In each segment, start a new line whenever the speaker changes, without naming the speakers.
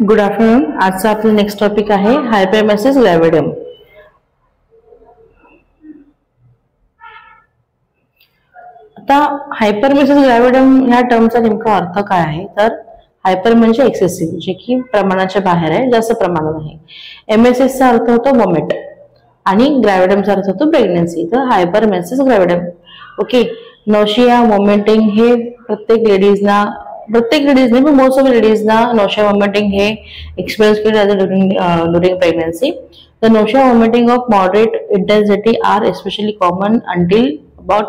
Good afternoon. आजचा आपला next topic आहे हायपरमेसिस ग्रॅव्हिडम. आता हायपरमेसिस ग्रॅव्हिडम ह्या टर्मचा नेमका अर्थ काय आहे, तर हायपर म्हणजे एक्सेसिव्ह, जे की प्रमाणाच्या बाहेर आहे, जास्त प्रमाणात आहे. एमएसएसचा अर्थ होतो मोमेंट आणि ग्रॅव्हिडमचा अर्थ होतो प्रेग्नन्सी. तर hyperemesis gravidarum. Okay. Nausea vomiting हे प्रत्येक लेडीजने पण मोस्ट ऑफ लेडीजना नोशिया वॉमिटिंग हे एक्सपिरियन्स केले जाते during pregnancy. The nausea vomiting of moderate intensity are especially common until about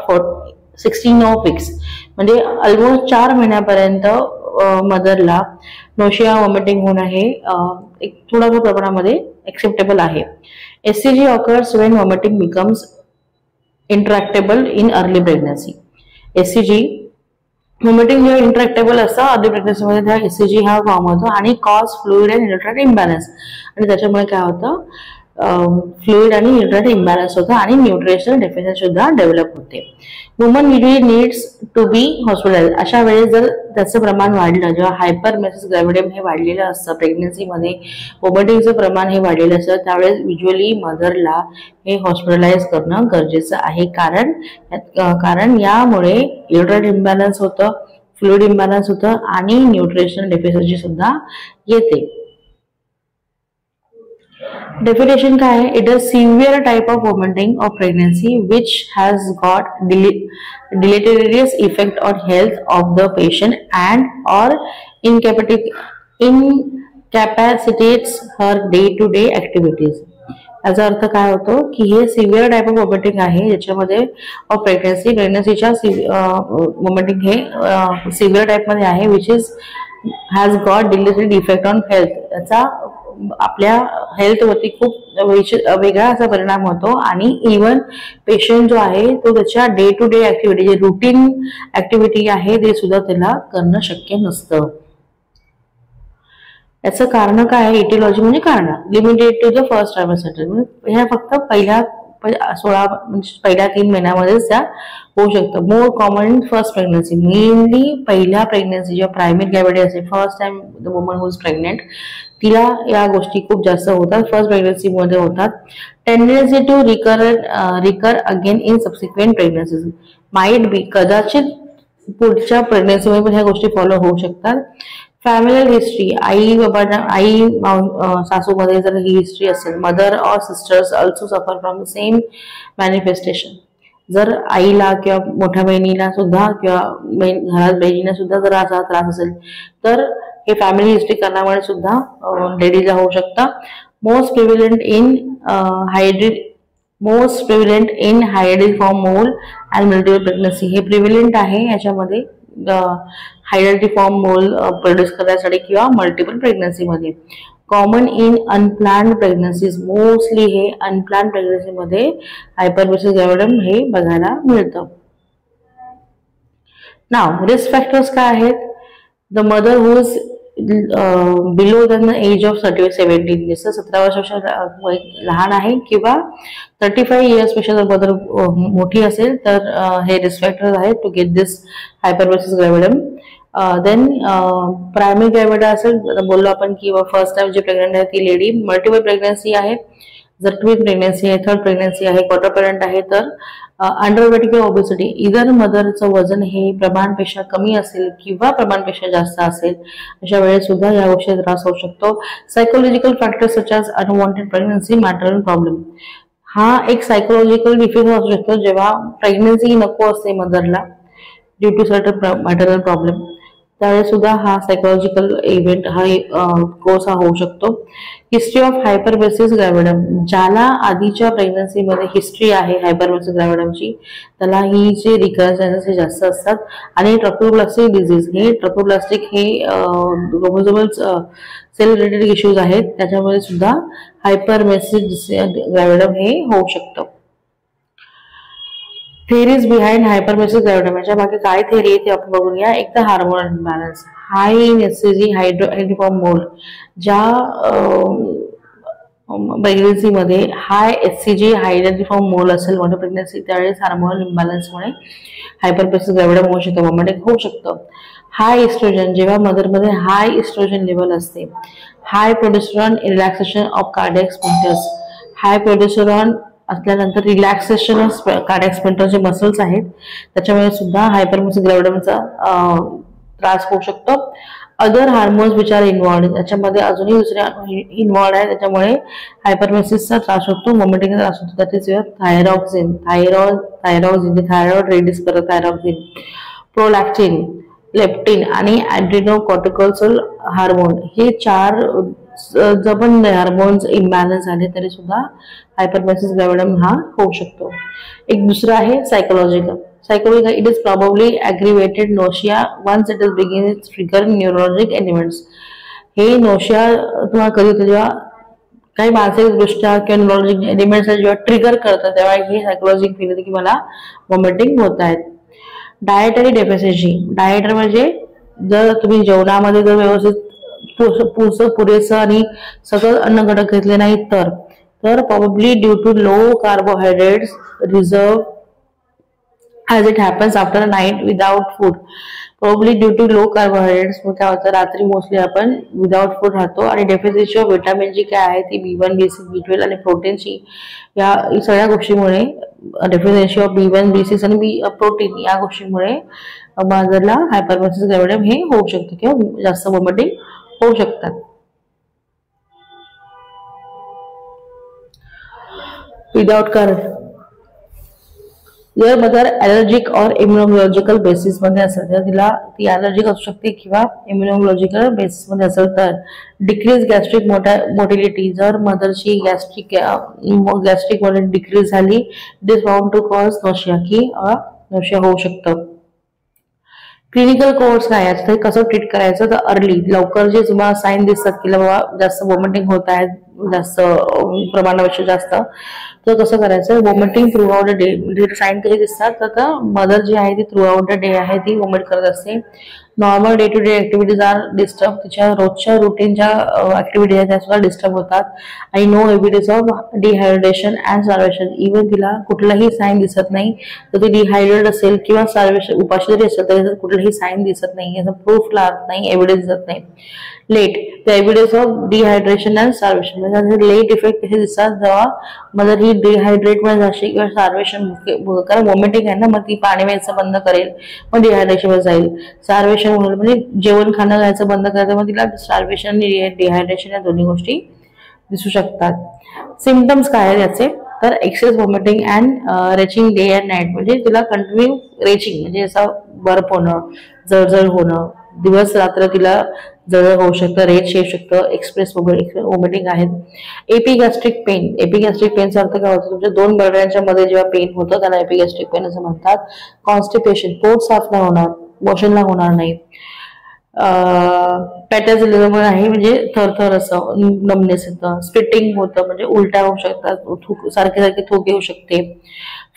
16 weeks. म्हणजे ऑलमोस्ट 4 महिन्यापर्यंत मदरला नोशिया वॉमिटिंग होणं हे एक थोड्या प्रमाणामध्ये एक्सेप्टेबल आहे. SCG occurs when vomiting becomes intractable in early pregnancy. SCG vomiting जेव्हा इंटरॅक्टेबल असतं अर्ली प्रेग्नन्सीमध्ये, त्या एससीजी हा फॉर्म होतो आणि cause fluid and electrolyte imbalance. आणि त्याच्यामुळे काय होतं, फ्लुइड आणि इलेक्ट्रोलाइट इम्बॅलन्स होतं आणि न्यूट्रिशनल डेफिशियन्सी सुद्धा डेव्हलप होते. Woman usually needs to be hospitalize. अशा वेळेस जर त्याचं प्रमाण वाढलं, जेव्हा हायपरमेसिस ग्रॅव्हिडम हे वाढलेलं असतं प्रेग्नन्सीमध्ये, वॉमिटिंगचं प्रमाण हे वाढलेलं असतं, त्यावेळेस युजली मदरला हे हॉस्पिटलाइज करणं गरजेचं आहे. कारण यामुळे इलेक्ट्रोलाइट इम्बॅलन्स होतं, फ्लुइड इम्बॅलन्स होतं आणि न्यूट्रिशनल डेफिशियन्सी सुद्धा येते. Definition काय आहे? It is severe type of vomiting of pregnancy which has got deleterious effect on health of the patient and or incapacitates her day-to-day activities. याचा अर्थ काय होतो की हे सिव्हिअर टाइप ऑफ वॉमिटिंग आहे, ज्याच्यामध्ये ऑफ प्रेग्नन्सीच्या वॉमिटिंग हे सिव्हिअर टाइप मध्ये आहे, which has got deleted effect on health. याचा आपल्या हेल्थवरती खूप वेगळा असा परिणाम होतो आणि इव्हन पेशंट जो आहे तो त्याच्या डे टू डे ऍक्टिव्हिटी, जे रुटीन ऍक्टिव्हिटी आहे ते सुद्धा त्याला करणं शक्य नसतं. याचं कारण काय आहे? इटिओलॉजी म्हणजे कारण limited to the first trimester. ह्या फक्त पहिल्या 3 महिन्यामध्येच त्या होऊ शकतं. More common in first pregnancy. Mainly पहिल्या प्रेग्नन्सी जेव्हा प्रायमरी ग्रॅव्हिटी असते, first time the woman who is pregnant, तिला या गोष्टी खूप जास्त होतात, फर्स्ट प्रेग्नन्सी मध्ये होतात. Tendency to recur again in subsequent pregnancies. Might be, कदाचित पुढच्या प्रेग्नन्सीमध्ये पण ह्या गोष्टी फॉलो होऊ शकतात. फॅमिली हिस्ट्री, सासूमध्ये जर ही हिस्ट्री असेल, mother or sisters also suffer from the same manifestation. जर आईला किंवा मोठ्या बहिणीला सुद्धा किंवा घरात बहिणीला सुद्धा जर असा त्रास असेल तर हे फॅमिली हिस्ट्री करण्यामुळे सुद्धा लेडीजला होऊ शकतं. मोस्ट प्रिव्हिलंट इन हायड्रिफॉर्म मोल अँड मल्टिपल प्रेग्नन्सी. हे प्रिव्हिलंट आहे याच्यामध्ये हायड्रिफॉर्म मोल प्रोड्यूस करण्यासाठी किंवा मल्टिपल प्रेग्नन्सी मध्ये. Common in unplanned pregnancies. Mostly हे अनप्लॅन्ड प्रेग्नन्सी मध्ये हायपरमेसिस ग्रॅव्हिडम हे बघायला मिळतं. नाव रिस्क फॅक्टर्स काय आहेत? The mother who is below the age of 17 years, 17 वर्षापेक्षा लहान आहे किंवा 35 इयर्स पेक्षा जर मदर मोठी असेल तर हे रिस्क फॅक्टर्स आहेत to get this hyperemesis gravidarum. Then primary gravida असेल, बोललो आपण की फर्स्ट टाइम जी प्रेग्नंट आहे ती लेडी, मल्टिपल प्रेग्नन्सी आहे, जर ट्विन प्रेग्नन्सी आहे, थर्ड प्रेग्नन्सी आहे, क्वार्टर पेरेंट आहे, तर अंडरवेट किंवा ओबेसिटी, इधर मदरचं वजन हे प्रमाणपेक्षा कमी असेल किंवा प्रमाणपेक्षा जास्त असेल, अशा वेळेस सुद्धा या गोष्टीचा त्रास होऊ शकतो. Psychological factors such as unwanted pregnancy, maternal problem. हा एक सायकोलॉजिकल डिफिकल्ट असू शकतो जेव्हा प्रेग्नन्सी नको असते मदरला ड्यू टू सर्टन मॅटरनल प्रॉब्लेम, त्यावेळेस सुद्धा हा सायकोलॉजिकल इव्हेंट हा कोर्स हा होऊ शकतो. History of hyperemesis gravidarum. ज्याला आधीच्या प्रेग्नन्सीमध्ये हिस्ट्री आहे हायपरमेसिस ग्रॅव्हिडमची, त्याला ही जे रिकरन्स चान्सेस हे जास्त असतात. आणि ट्रकोप्लास्टिक डिझीज, हे ट्रकोप्लास्टिक हे क्रोमोझोमल सेल रिलेटेड इश्यूज आहेत, त्याच्यामध्ये सुद्धा हायपरमेसिस ग्रॅव्हिडम हे होऊ शकतं. Theories behind hyperemesis gravidarum. याच्या मागे काय थेरी आहे ते आपण बघूया. एक तर hormonal imbalance, high in HCG hydatidiform mole. ज्या प्रेग्नन्सीमध्ये हाय एससीजी हायड्रिफॉर्म मोल असेल मोठ्या प्रेग्नन्सी, त्यावेळेस हार्मोनल इम्बॅलन्समुळे हायपरमेसिस ग्रॅव्हिडम होऊ शकतं, वॉमिटिंग होऊ शकतं. हाय इस्ट्रोजन, जेव्हा मदरमध्ये हाय इस्ट्रोजन लेवल असते. High progesterone, relaxation of cardiac sphincters. High progesterone असल्यानंतर रिलॅक्सेशन ऑफ कार्डियक स्पिंटर जे मसल्स आहेत त्याच्यामुळे सुद्धा हायपरमेसिस ग्रॅव्हिडमचा त्रास होऊ शकतो. Other hormones which are involved, त्याच्यामध्ये अजूनही दुसऱ्या इन्व्हॉल्ड आहे, त्याच्यामुळे हायपरमेसिसचा त्रास होतो, वॉमिटिंगचा त्रास होतो. That is your thyroxine, thyroid release करत थायरॉक्सिन, प्रोलॅक्टिन, लेप्टिन आणि ॲड्रिनोकॉर्टिकॉल हार्मोन. हे 4 जर पण हार्मोन्स इम्बॅलन्स झाले तरी सुद्धा हायपरमेसिस ग्रॅव्हिडम हा होऊ शकतो. एक दुसरा आहे psychological. It is probably aggravated nausea once it is begin trigger neurologic elements. हे नोशिया तुम्हाला कधी होतं जेव्हा काही मानसिकदृष्ट्या किंवा न्यूरोलॉजिक एलिमेंट्स जेव्हा ट्रिगर करतात तेव्हा हे सायकोलॉजिक फील होते की मला वॉमिटिंग होत आहेत. Dietary deficiency. डायट म्हणजे जर तुम्ही जेवणामध्ये जर व्यवस्थित पुरेसं आणि सगळं अन्न घटक घेतले नाहीत तर probably due to low carbohydrates reserve as it happens after a night without food. Probably due to low carbohydrates काय होतं रात्री मोस्टली आपण विदाउट फूड राहतो. आणि डेफिशियन्सी ऑफ व्हिटॅमिन जी काय आहे ती B1, B6, B12 आणि प्रोटीनची या सगळ्या गोष्टीमुळे डेफिशियन्सी ऑफ B1, B6 आणि प्रोटीन या गोष्टीमुळे मांजरला हायपरमेसिस ग्रॅव्हिडम हे होऊ शकतं किंवा जास्त वॉमिटिंग होऊ शकतात. विदाउट कारण जर मदर ॲलर्जिक और इम्युनॉलॉजिकल बेसिस मध्ये असेल तर तिला ती ॲलर्जिक असू शकते किंवा इम्युनॉलॉजिकल बेसिस मध्ये असेल तर डिक्रीज गॅस्ट्रिक मोटिलिटी. जर मदरची गॅस्ट्रिक मोटिलिटी डिक्रीज झाली it is found to cause nausea की नोशिया होऊ शकतं. क्लिनिकल कोर्स काय आहे कसं ट्रीट करायचं तर अर्ली लवकर जे तुम्हाला साईन दिसतात की बाबा जास्त वॉमिटिंग होत आहे जास्त प्रमाणापेक्षा जास्त तर कसं करायचं vomiting throughout the day. Sign कसे दिसतात तर मदर जी आहे ती थ्रू आउट द डे आहे ती वॉमिट करत असते. Normal day to day activities are disturb. तिच्या रोजच्या रुटीनच्या ऍक्टिव्हिटीज आहेत त्या सुद्धा डिस्टर्ब होतात. आणि no evidence of dehydration and starvation. Even तिला कुठलाही साईन दिसत नाही तर ती डिहायड्रेट असेल किंवा स्टार्वेशन उपाशी जरी असेल तरी कुठलाही साईन दिसत नाही याचा प्रूफ लागत नाही एव्हिडन्स दिसत नाही. Let the evidence of dehydration and starvation म्हणजे लेट इफेक्ट कसे दिसतात जेव्हा मदर ही डिहायड्रेट मध्ये जाशील किंवा स्टार्वेशन कारण वॉमिटिंग आहे ना मग ती पाणी प्यायचं बंद करेल मग डिहायड्रेशन वर जाईल. स्टार्वेशन म्हणजे जेवण खाणं घ्यायचं बंद करायचं मग तिला स्टार्वेशन आणि डिहायड्रेशन या दोन्ही गोष्टी दिसू शकतात. सिम्पटम्स काय आहेत याचे तर excess vomiting and retching day and night म्हणजे तिला कंटिन्यू रेचिंग म्हणजे असं बर्फ होणं जळजळ होणं दिवस रात्र तिला जळजळ होऊ शकतं रेच येऊ शकतं एक्सप्रेस वॉमिटिंग आहेत. एपिगॅस्ट्रिक पेनचा अर्थ काय होतो तुमच्या 2 बरड्यांच्या मध्ये जेव्हा पेन होतं त्याला एपिगॅस्ट्रिक पेन असं म्हणतात. कॉन्स्टिपेशन पोट साफ नाही होणार मोशनला होणार नाही. पॅटाझिलिझम आहे म्हणजे थरथर असं नमनेस येतं. स्पिटिंग होतं म्हणजे उलट्या होऊ शकतात सारखे सारखे थूक येऊ शकते.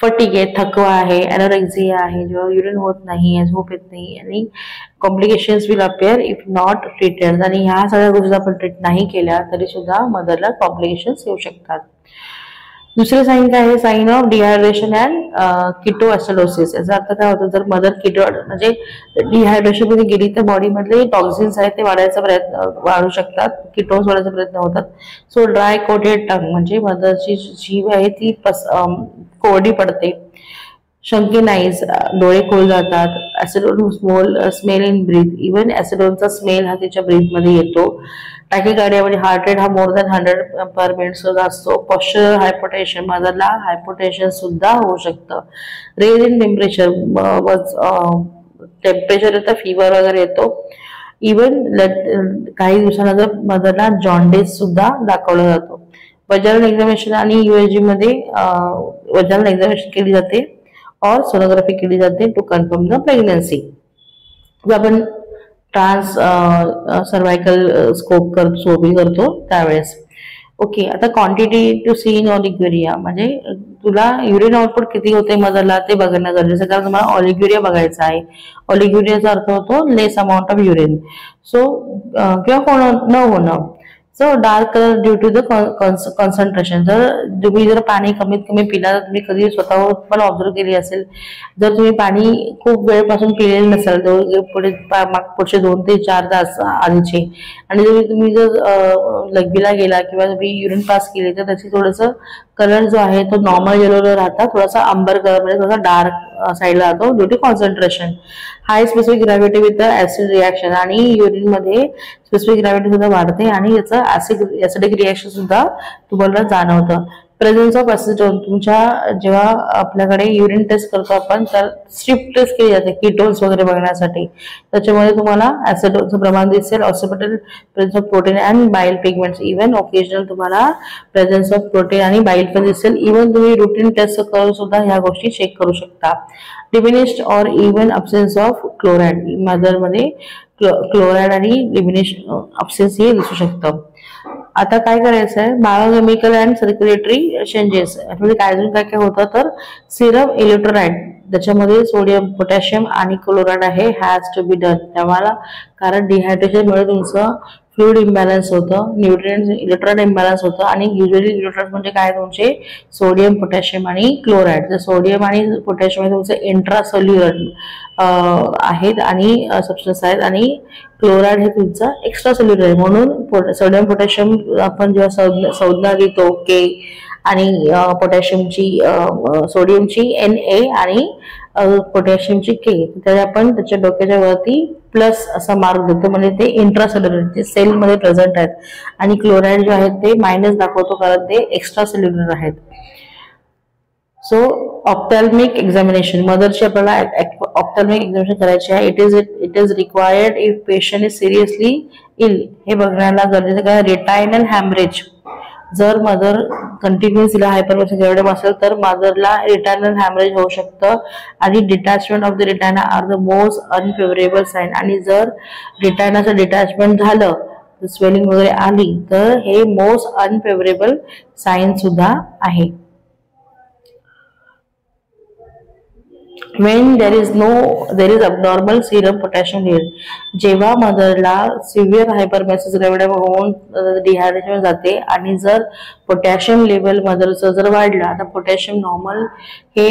फटीग आहे थकवा आहे ॲनोरेक्झिया आहे जेव्हा युरिन होत नाही झोप येत नाही आणि complications will appear if not treated. आणि ह्या सगळ्या गोष्टी आपण ट्रीट नाही केल्या तरी सुद्धा मदरला कॉम्प्लिकेशन्स येऊ शकतात. दुसरे साईन काय आहे साईन ऑफ डिहायड्रेशन अँड किटोएसिडोसिस. याचा अर्थ काय होतो जर मदर म्हणजे डिहायड्रेशन मध्ये गेली तर बॉडी मधले टॉक्सिन्स आहेत ते वाढू शकतात किटोन्स वाढायचा प्रयत्न होतात. सो ड्राय कोटेड टंग म्हणजे मदरची जीभ आहे ती कोरडी पडते. शंकिन आईज डोळे खोल जातात. Acetone smell in breath even ऍसिडोनचा स्मेल हा तिच्या ब्रीथ मध्ये येतो. टॅकिकार्डिया म्हणजे हार्ट रेट हा मोर दॅन 100 पर मिनिट सुद्धा असतो. पॉस्चरल हायपोटेन्शन मदरला हायपोटेन्शन सुद्धा होऊ शकतं. रेज इन टेम्परेचर येतं फिवर वगैरे येतो. इव्हन काही दिवसानंतर मदरला जॉन्डिस सुद्धा दाखवला जातो. वजानल एक्झामिनेशन आणि USG मध्ये वजानल एक्झामिनेशन केली जाते और सोनोग्राफी केली जाते टू कन्फर्म द प्रेग्नन्सी. आपण ट्रान्स सर्वायकल स्कोप करतो त्यावेळेस. ओके आता क्वांटिटी टू सी इन ऑलिग्युरिया म्हणजे तुला युरिन आउटपुट किती होते मदरला ते बघणं गरजेचं कारण तुम्हाला ऑलिग्युरिया बघायचा आहे. ऑलिग्युरियाचा अर्थ होतो less amount of urine. So किंवा न होणं so dark colour due to the concentration. तुम्ही जर पाणी कमीत कमी पिला तर तुम्ही कधी स्वतःवर पण ऑब्झर्व केली असेल, जर तुम्ही पाणी खूप वेळपासून पिलेलं नसेल पुढचे 2 ते 4 तास आधीचे, आणि जर तुम्ही जर लघवीला गेला किंवा तुम्ही युरिन पास केले तर त्याची थोडंसं कलर जो आहे तो नॉर्मल येलो राहता, थोडासा अंबर कलर म्हणजे थोडासा डार्क साईडला राहतो due to concentration. High specific gravity with the acid reaction, आणि युरिन मध्ये स्पेसिफिक ग्रॅव्हिटी सुद्धा वाढते आणि याचं ऍसिडिक रिॲक्शन सुद्धा तुम्हाला जाणवतं. प्रेझेन्स ऑफ ऍसिटोन, तुमच्या जेव्हा आपल्याकडे युरिन टेस्ट करतो आपण तर स्ट्रिप टेस्ट केली जाते कीटोन्स वगैरे बघण्यासाठी, त्याच्यामध्ये तुम्हाला ऍसिटोनचं प्रमाण दिसेल, ऑक्सिडेटेड प्रेझेन्स ऑफ प्रोटीन अँड बाईल पिगमेंट्स, इव्हन ओकेजनल तुम्हाला प्रेझेन्स ऑफ प्रोटीन आणि बाईल पण दिसेल. इव्हन तुम्ही रुटीन टेस्ट करून सुद्धा ह्या गोष्टी चेक करू शकता. Diminished or even absence of chloride, मदरमध्ये क्लोराईड आणि डिमिनिश्ड अब्सेन्स हे दिसू शकतं. आता काय करायचं आहे, बायोकेमिकल अँड सर्क्युलेटरी चेंजेस, म्हणजे काय अजून काय काय होतं तर सिरम इलेक्ट्रोलाइट, त्याच्यामध्ये सोडियम पोटॅशियम आणि क्लोराईड आहे, हॅज टू बी डन. त्यामुळे कारण डिहायड्रेशनमुळे तुमचं फ्लूइड इम्बॅलन्स होतं, न्यूट्रिएंट्स इलेक्ट्रोलाइट इम्बॅलन्स होतं, आणि युजली इलेक्ट्रोलाइट म्हणजे काय तुमचे सोडियम पोटॅशियम आणि क्लोराईड. तर सोडियम आणि पोटॅशियम तुमचे इंट्रासेल्युलर आहेत आणि सबस्टन्स आहेत, आणि क्लोराईड हे तुमचं एक्स्ट्रा सेल्युलर आहे. म्हणून सोडियम पोटॅशियम आपण जेव्हा संज्ञा देतो के, आणि पोटॅशियमची सोडियमची Na आणि पोटॅशियमची के, तर आपण त्याच्या डोक्याच्या वरती प्लस असा मार्क देतो, म्हणजे ते इंट्रासेल्युलर सेलमध्ये प्रेझेंट आहेत, आणि क्लोराईड जे आहेत ते मायनस दाखवतो कारण ते एक्स्ट्रा सेल्युलर आहेत. सो ऑप्थॅल्मिक एक्झामिनेशन, मदरची आपल्याला ऑप्थॅल्मिक एक्झामिनेशन करायची आहे. It is required if patient is seriously ill, हे बघण्याला गरजेचं काय, रेटायनल हॅमरेज. जर मदर कंटिन्युअसली हायपरमेसिस एवढे असेल तर मदरला रेटायनल हॅमरेज होऊ शकतं, आणि detachment of the retina are the most unfavourable sign. आणि जर रेटायनाचं डिटॅचमेंट झालं, स्वेलिंग वगैरे आली तर हे मोस्ट अनफेवरेबल साईन सुद्धा आहे. when there is abnormal serum potassium level, जेव्हा मदरला सिव्हिअर हायपरमेसिस ग्रॅव्हिडम होऊन डिहायड्रेशन जाते, आणि जर पोटॅशियम लेवल मदरचं जर वाढला तर पोटॅशियम नॉर्मल हे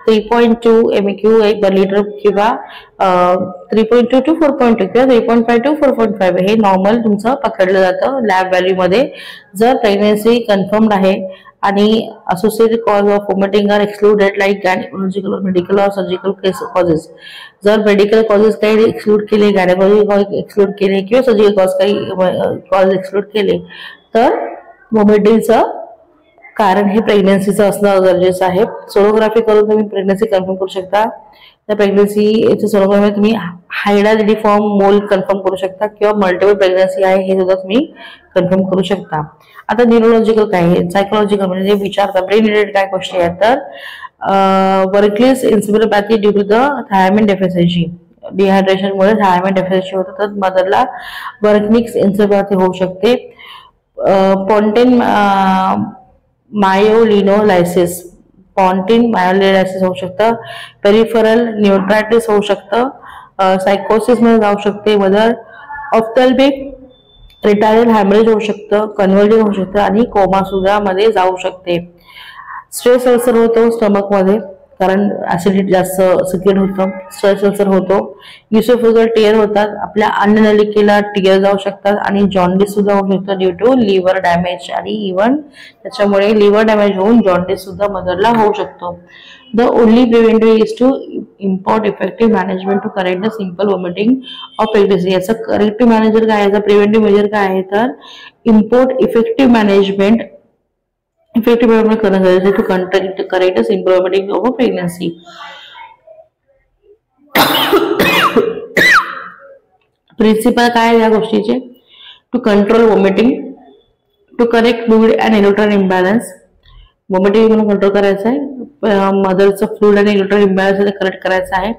3.2 mq पर लिटर किंवा 3.2 to 4.2 किंवा 3.5 to 4.5 हे नॉर्मल तुमचं पकडलं जातं लॅब व्हॅल्यू मध्ये. जर प्रेग्नन्सी कन्फर्म्ड आहे आणि associated cause of vomiting are excluded like gynaecological, medical और सर्जिकल कॉजेस, जर मेडिकल कॉजेस काही एक्सक्लूड केले, गायनेकोलॉजी एक्सक्लूड केले किंवा सर्जिकल कॉज काही कॉज एक्सक्लूड केले तर वॉमिटिंगचं कारण हे प्रेग्नन्सीचं असणं गरजेचं आहे. सोनोग्राफी करून तुम्ही प्रेग्नन्सी कन्फर्म करू शकता. त्या प्रेग्नन्सीच्या सोनोग्राफी तुम्ही हायड्रोडिफॉर्म मोल कन्फर्म करू शकता किंवा मल्टिपल प्रेग्नन्सी आहे हे सुद्धा तुम्ही कन्फर्म करू शकता. आता न्यूरोलॉजिकल काय आहे, सायकोलॉजिकल म्हणजे विचारता ब्रेन रिलेटेड काय गोष्टी आहेत तर workless encephalopathy due to the thiamine deficiency, डिहायड्रेशनमुळे थायरामिन डेफिशियन्सी होतं तर मदरला वर्कनिक्स इन्सेफेलोपॅथी होऊ शकते. पॉन्टेन मायोलिनोलायसिस, पॉन्टिन मायोलिनोलायसिस होऊ शकतं. पेरिफरल न्यूट्रायटिस होऊ शकतं. सायकोसिस मध्ये जाऊ शकते मदर. ऑफ्थॅल्मिक रेटायनल हॅमरेज होऊ शकतं, कन्व्हर्जन होऊ शकतं, आणि कोमा सुद्धा मध्ये जाऊ शकते. स्ट्रेस अल्सर होतो स्टमक मध्ये कारण ऍसिडिटी जास्त सिक्रेट होतं, स्ट्रेस अल्सर होतो. युसोफेगल टियर होतात, आपल्या अन्ननलिकेला टियर जाऊ शकतात, आणि जॉन्डिस सुद्धा होऊ शकतं ड्यू टू लिव्हर डॅमेज, आणि इव्हन त्याच्यामुळे लिव्हर डॅमेज होऊन जॉन्डिस सुद्धा मदरला होऊ शकतो. The only preventive is to import effective management to correct the simple vomiting of pregnancy. याचा करेक्टिव्ह मॅनेजर काय, याचा प्रिव्हेंटिव्ह मेजर काय आहे तर इम्पोर्ट इफेक्टिव्ह मॅनेजमेंट करणं गरजेचं आहे to correct the simple vomiting of a pregnancy. Principle काय या गोष्टीचे, to control vomiting, to correct fluid and electron imbalance. Vomiting म्हणून कंट्रोल करायचं आहे, मदरचं फ्लूइड आणि इलेक्ट्रॉन इम्बॅलन्स करेक्ट करायचं आहे.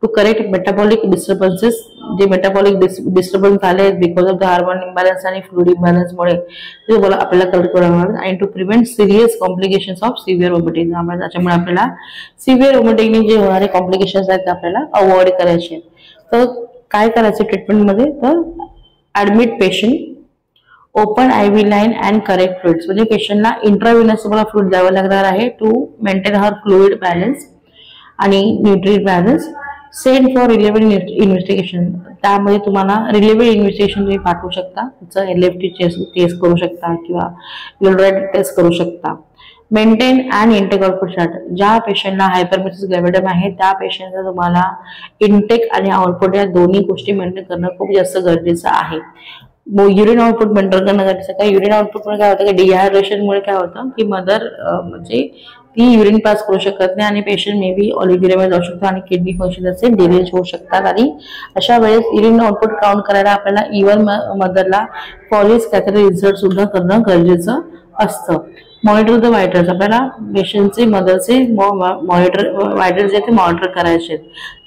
टू करेक्ट मेटाबॉलिक डिस्टर्बन्सेस, जे मेटाबॉलिक डिस्टर्बन्स झाले because of the hormone imbalance आणि फ्लूइड इम्बॅलन्समुळे ते आपल्याला करेक्ट करावं लागेल. आणि to prevent serious complications of severe vomiting, त्याच्यामुळे आपल्याला सिव्हिअर वॉमिटिंगने जे होणारे कॉम्प्लिकेशन्स आहेत ते आपल्याला अवॉइड करायचे. तर काय करायचं ट्रीटमेंटमध्ये तर admit patient, open IV line and correct fluids, म्हणजे पेशंटला इंट्राव्हिनस तुम्हाला फ्लुइड द्यावं लागणार आहे to maintain her fluid balance आणि nutrient balance. Send for relevant investigation, त्यामध्ये तुम्हाला रिलेव्हंट इन्व्हेस्टिगेशन तुम्ही पाठवू शकता. त्याचं LFT टेस्ट करू शकता किंवा इलेक्ट्रोलाइट टेस्ट करू शकता. Maintain and intake output chart, ज्या पेशंटला हायपरमेसिस ग्रॅव्हिडम आहे त्या पेशंटचा तुम्हाला इनटेक आणि आउटपुट या दोन्ही गोष्टी मेंटेन करणं खूप जास्त गरजेचं आहे. युरिन आउटपुट मेंटेन करणं गरजेचं. काय युरिन आउटपुटमुळे काय होतं की डिहायड्रेशनमुळे काय होतं की मदर म्हणजे ती युरिन पास करू शकत नाही आणि पेशंट मे बी ऑलिग्युरियामध्ये जाऊ शकतो आणि किडनी फंक्शन असे डिलेज होऊ शकतात. आणि अशा वेळेस युरिन आउटपुट काउंट करायला आपल्याला इव्हन मदरला पॉलिस कॅथेटर इन्सर्ट सुद्धा करणं गरजेचं असतं. मॉनिटर द वायटर्स, आपल्याला पेशंटचे मदरचे मॉनिटर वायटर्स जे ते मॉनिटर करायचे.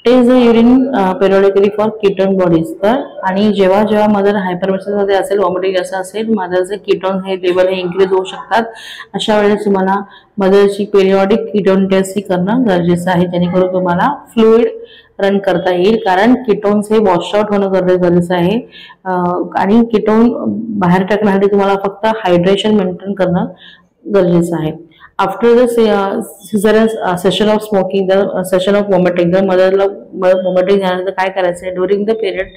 Test the urine periodically for ketone bodies. तर आणि जेव्हा जेव्हा मदर हायपरमेसिस मध्ये असेल, वॉमिटिंग असं असेल, मदरचे कीटोन हे लेवल हे इन्क्रीज होऊ शकतात. अशा वेळेस तुम्हाला मदरची पेरियॉडिक कीटोन टेस्ट ही करणं गरजेचं आहे, जेणेकरून तुम्हाला फ्लुइड रन करता येईल. कारण कीटोन्स हे वॉश आउट होणं गरजेचं आहे आणि कीटोन बाहेर टाकण्यासाठी तुम्हाला फक्त हायड्रेशन मेंटेन करणं गरजेचं आहे. After the caesarean cessation of smoking, the cessation of vomiting, जर मदरला वॉमिटिंग झाल्यानंतर काय करायचं आहे, during the period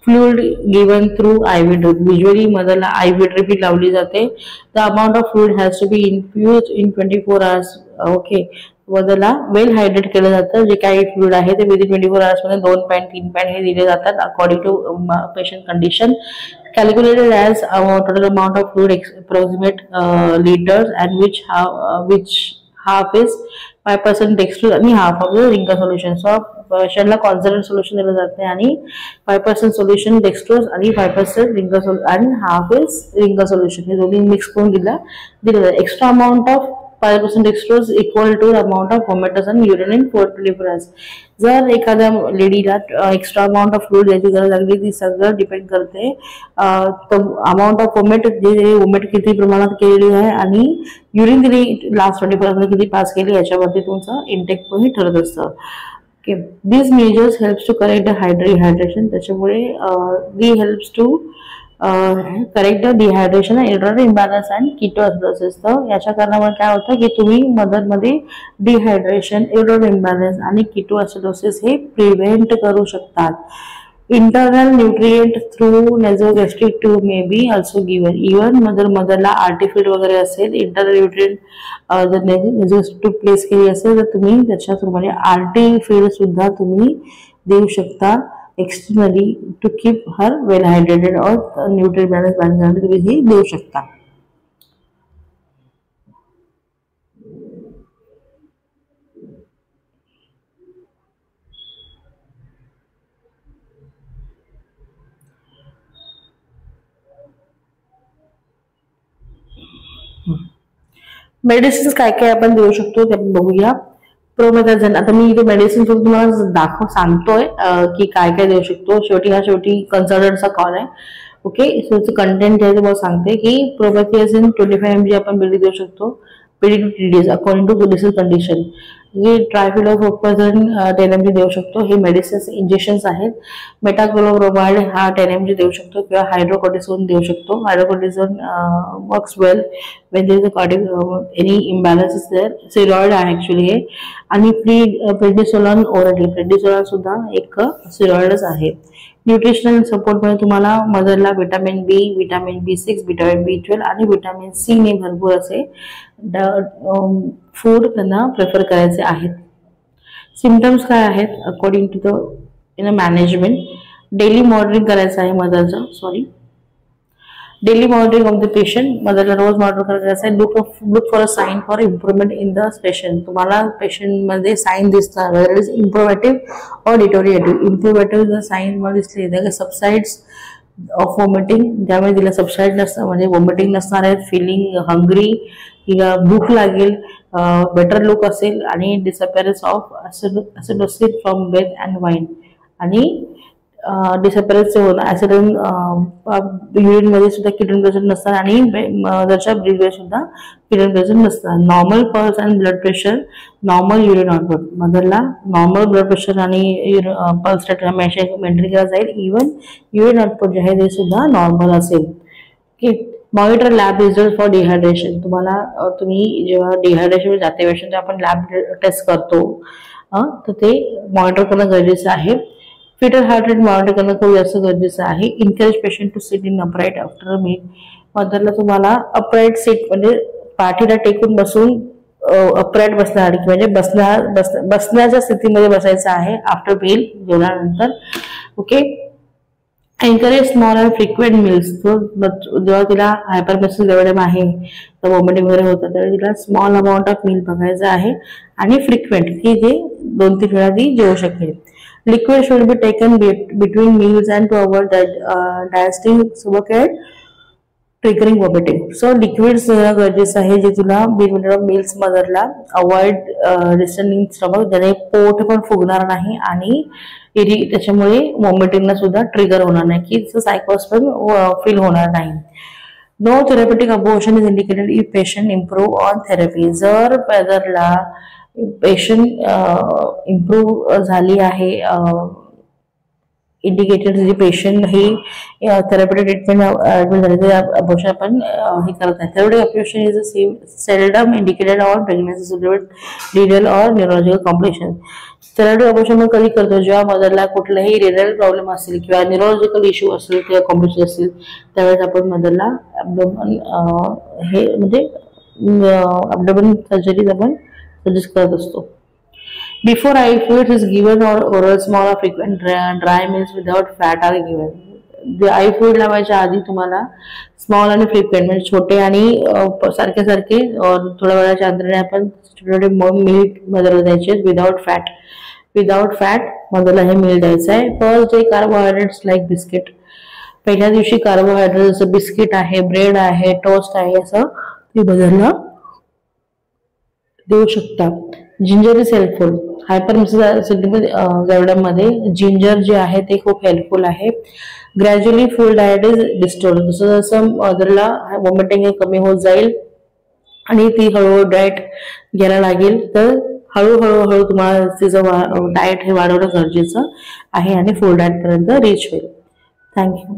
fluid given through IV drip. Usually मदरला IV ड्रिप ही लावली जाते. The amount of fluid has to be infuse in 24 hours. Okay, मदरला वेल हायड्रेट केलं जातं. जे काही फ्लुइड आहे ते विदिन 24 hours मध्ये 2 पॉइंट 3 पॉइंट हे दिले जातात according to patient condition. Calculated as total amount of fluid approximate liters, and which half is 5% dextrose आणि half of the Rinka solution. So पेशंटला कॉन्सन्ट्रेट सोल्युशन दिलं जाते आणि 5% सोल्युशन डेक्स्ट्रोज आणि 5% रिंका आणि हाफ इज रिंका सोल्युशन, हे दोन्ही mix करून दिलं जातं. Extra amount of 5% dextrose equal to amount of vomitus आणि युरिन इन 4 to 24 hours. जर एखाद्या लेडीला एक्स्ट्रा अमाऊंट ऑफ फ्लुइड द्यायची गरज लागली, ती सगळं डिपेंड करते अमाऊंट ऑफ वॉमिट, जे वॉमिट किती प्रमाणात केलेली आहे आणि युरिन किती लास्ट 24 hours किती पास केली याच्यावरती तुमचं इंटेक पण ठरत असतं. Okay, this measures helps to correct the dehydration. त्याच्यामुळे the helps to correct the dehydration, electrolyte imbalance and ketosis. तर याच्या कारणामुळे काय होतं की तुम्ही मदरमध्ये डिहायड्रेशन, इलेक्ट्रोलाइट इम्बॅलन्स आणि कीटोसिस हे प्रिव्हेंट करू शकतात. Internal nutrient through nasogastric tube may be also given. Even मदरला आर्टिफिड वगैरे असेल, इंटरनल न्यूट्रिएंट जर नेझोगॅस्ट्रिक ट्यूब प्लेस केली असेल तर तुम्ही त्याच्या थ्रूमध्ये आर्टिफिड सुद्धा तुम्ही देऊ शकता externally to keep her well hydrated और न्यूट्रिएंट बॅलन्स बांधण्यासाठी तुम्ही हे देऊ शकता. मेडिसिन्स काय काय आपण देऊ शकतो ते बघूया. प्रोमेथाझोन, आता मी इथे मेडिसिन तुम्हाला सांगतोय की काय काय देऊ शकतो. शेवटी कन्सल्टंटचा कॉल आहे. ओके, सो कंटेंट जे आहे ते मला सांगते की प्रोमेथाझोन 25 mg आपण बिल्डी देऊ शकतो. PD to TDs according to disease condition. हे ट्रायफिलोप्रोपेन 10 mg देऊ शकतो. हे मेडिसिन्स इंजेक्शन्स आहेत. मेटाक्लोप्रोमाइड हा 10 mg देऊ शकतो किंवा हायड्रोकोर्टिसोन देऊ शकतो. Hydrocortisone works well when there is any imbalance is there. Steroid आहे ऍक्च्युअली हे. आणि प्रेडिसोलॉन ओरली, प्रेडिसोलॉन सुद्धा एक स्टेरॉइडच आहे. न्यूट्रिशनल सपोर्ट मध्ये तुम्हाला मदरला vitamin B, vitamin B6, vitamin B12 आणि विटामिन C ने भरपूर असे फूड त्यांना प्रेफर करायचे आहेत. सिम्पटम्स काय आहेत according to the management. Daily monitoring करायचं आहे मदरचं, daily monitoring of the patient. मदरला रोज मॉनिटर करायचं आहे. Look for a sign for improvement in the patient. तुम्हाला पेशंट मध्ये साइन दिसतात, whether is improvative or deteriorative. इम्प्रोव्हेटिव्ह जर साइन मध्ये दिसले तर सबसाइड्स ऑफ वॉमिटिंग, ज्यामुळे तिला सबसाइड नसतं म्हणजे वॉमिटिंग नसणार आहे, फिलिंग हंग्री, तिला भूक लागेल, बेटर लुक असेल आणि disappearance of acidosis from breath and wine आणि डिसअपिअरन्स होणं. ॲसिडन युरिन मध्ये सुद्धा किटोन प्रेझेंट नसतात आणि मदरच्या ब्रीथमध्ये सुद्धा किटोन प्रेझेंट नसतात. Normal pulse and blood pressure, normal urine output. मदरला नॉर्मल ब्लड प्रेशर आणि पल्स रेट मेंटेन केला जाईल. इव्हन युरिन आउटपुट जे आहे ते सुद्धा नॉर्मल असेल. Okay, monitor lab result for dehydration. तुम्ही जेव्हा डिहायड्रेशन जाते पेशंट तेव्हा आपण लॅब टेस्ट करतो, तर ते मॉनिटर करणं गरजेचं आहे. फिटल हार्ट रेट मॉनिटर करणं खूप जास्त गरजेचं आहे. Encourage patient to sit in upright after meal. मदरला तुम्हाला अपराईट सीट म्हणजे पाठीला टेकून बसून अपराईट बसणार म्हणजे बसण्याच्या स्थितीमध्ये बसायचं आहे आफ्टर मील, जेवणानंतर. Okay. Encourage small and frequent mills. जेव्हा तिला हायपरमेसिस लेवल आहे तर वॉमिटिंग वगैरे होतं तर तिला स्मॉल अमाऊंट ऑफ मिल बघायचं आहे आणि फ्रिक्वेंट की जे 2-3 वेळा ती जेवू शकेल. Liquid should be taken between meals and to avoid digesting सुबकेट ट्रिगरिंग वॉमिटिंग. सो लिक्विड्स गरजेचं आहे जे तुला मील्स मदरला अवॉइड डिस्टर्बिंग स्टमक, ज्याने पोट पण फुगणार नाही आणि त्याच्यामुळे वॉमिटिंगला सुद्धा ट्रिगर होणार नाही की सायकोस पण फील होणार नाही. No therapeutic abortion is indicated if patient improve on therapy. जर मदरला पेशंट इम्प्रूव्ह झाली आहे, इंडिकेटेड जी पेशंट ही थेरपेटिक ट्रीटमेंट झाली तर अबॉर्शन आपण हे करत नाही. Therapeutic abortion is seldom indicated on pregnancy renal or neurological complication. Therapeutic abortion आपण कधी करतो जेव्हा मदरला कुठलाही रिनल प्रॉब्लेम असेल किंवा न्यूरोलॉजिकल इश्यू असेल किंवा कॉम्प्लिकेशन असतील त्यावेळेस आपण मदरला ॲब्डोमेन हे म्हणजे ॲब्डोमेन सर्जरीज आपण सजेस्ट करत असतो. Before eye fluids is given or oral small or frequent dry meals without fat are given. I fluid लावायच्या आधी तुम्हाला स्मॉल आणि फ्रिक्वेंट म्हणजे छोटे आणि सारखे थोड्या वेळाच्या अंतराने आपण छोटे मील मदरला द्यायचे विदाउट फॅट मदरला हे मील द्यायचं आहे. First day carbohydrates like biscuit. पहिल्या दिवशी कार्बोहायड्रेट जसं बिस्किट आहे, ब्रेड आहे, टोस्ट आहे असं ती मदरला देऊ शकता. Ginger is helpful. हायपरमेसिस मध्ये जिंजर जे आहे ते खूप हेल्पफुल आहे. Gradually food diet is distorted. जसं जसं मदरला वॉमिटिंग कमी होत जाईल आणि ती हळूहळू डाएट घ्यायला लागेल तर हळूहळू तुम्हाला तिचं डाएट हे वाढवणं गरजेचं आहे आणि फूड डाएट पर्यंत रीच होईल. थँक्यू.